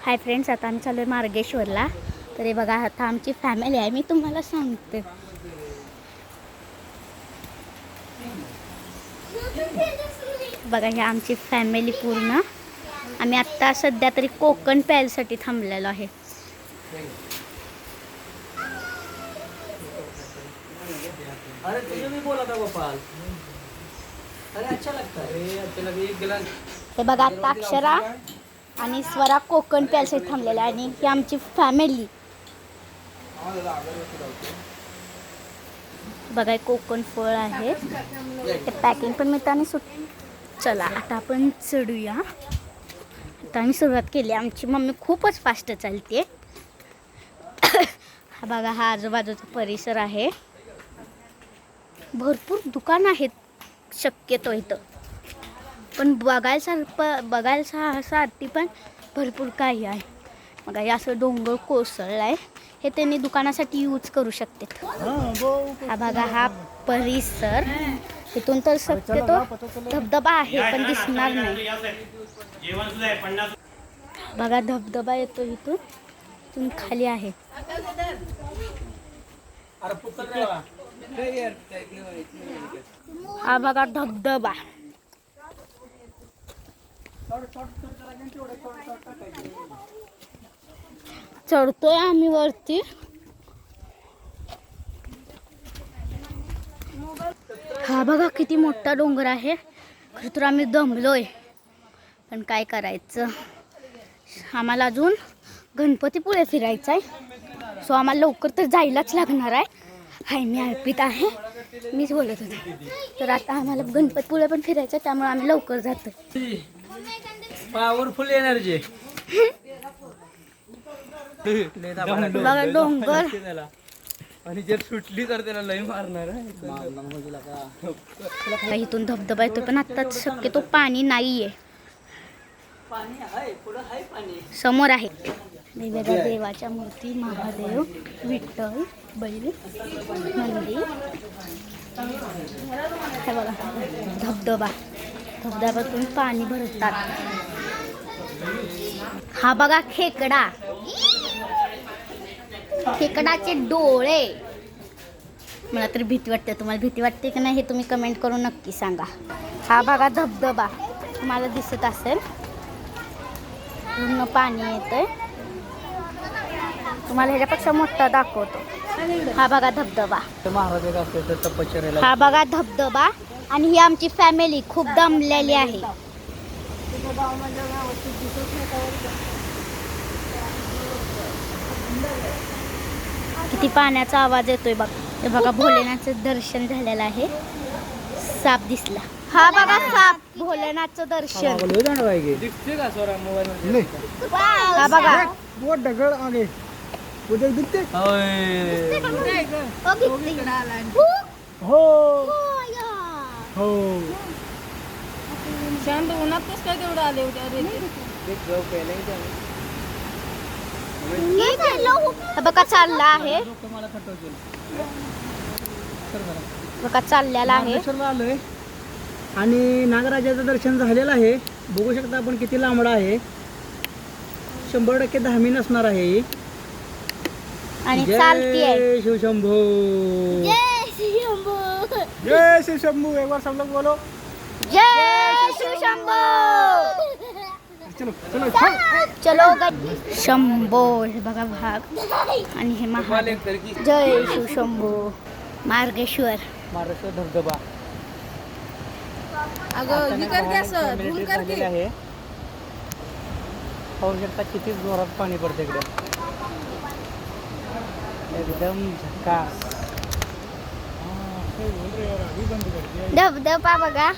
Hi friends, आता आम्ही चालू आहे मार्गेश्वरला. तर हे बघा, आता आमची फॅमिली आहे, मी तुम्हाला सांगते. बघा, ही आमची फॅमिली पूर्ण. आम्ही आत्ता सध्या तरी कोकण प्यायसाठी थांबलेलो आहे. हे बघा, आता अक्षरा आणि स्वरा कोकण प्यायसाठी थांबलेला आहे आणि ही आमची फॅमिली. बघा, कोकण फळ आहे, ते पॅकिंग पण मिळतं आणि चला आता आपण चढूया. आता आम्ही सुरुवात केली. आमची मम्मी खूपच फास्ट चालते. हा बघा, हा आजूबाजूचा परिसर आहे. भरपूर दुकान आहेत शक्यतो इथं, पण बघायसाठी पण भरपूर काही आहे. बघा, हे असं डोंगर कोसळलं आहे, हे त्यांनी दुकानासाठी यूज करू शकते. हा बघा, हा परिसर. इथून तर शक्यतो धबधबा आहे पण दिसणार नाही. बघा, धबधबा येतो इथून खाली आहे. हा बघा धबधबा. चढतोय आम्ही वरती. हा बघा, किती मोठा डोंगर आहे. खरं तर आम्ही दमलोय, पण काय करायचं, आम्हाला अजून गणपतीपुळे फिरायचं आहे. सो आम्हाला लवकर तर जायलाच लागणार आहे. हाय, मी अर्पित आहे, मीच बोलत होते. तर आता आम्हाला गणपतीपुळे पण फिरायचं आहे, त्यामुळे आम्ही लवकर जातो. Powerful energy. बघा डोंगर, आणि जर सुटली तर त्याला लय मारणार. इथून धबधबा येतो, पण आता शक्यतो पाणी नाहीये. समोर आहे वेगवेगळ्या देवाच्या मूर्ती, महादेव, विठ्ठल, बैल, नंदी. हे बघा धबधब्यातून पाणी भरतात. हा बघा खेकडाचे डोळे. मला तर भीती वाटते. तुम्हाला भीती वाटते की नाही हे तुम्ही कमेंट करून नक्की सांगा. हा बघा धबधबा, तुम्हाला दिसत असेल, पूर्ण पाणी येतंय. तुम्हाला ह्याच्यापेक्षा मोठा दाखवतो. हा बघा धबधबा. हा बघा धबधबा. आणि ही आमची फॅमिली खूप दमलेली आहे. किती पाण्याचा आवाज येतोय बघ. हे बघा, भोलेनाथचं दर्शन झालेलं आहे. साप दिसला. हा बघा साप, भोलेनाथचं दर्शन. हा बघा ढगळ आले उद्या दिसते. हो शांत उन्हात कसं काय तेवढं आले उद्या. बघा चालला आहे, बघा चाललेला आहे. आलोय आणि नागराजाचं दर्शन झालेलं आहे. बघू शकता आपण किती लांबडा आहे. 100% धामी नसणार आहे. आणि चालतीये. जय शिवशंभो, जय शिवशंभो. एक बार सब लोग बोलो जय शिवशंभो. चलो चलो चलो शंभो. हे बघा भाग आणि हे महादेव. जय शिवशंभो. मार्गेश्वर धबधबा अगं ही कर असं धूल कर की. आहे. पाहू शकता किती जोरात पाणी पडते इकडे. एकदम झकास. धबधबा बघा.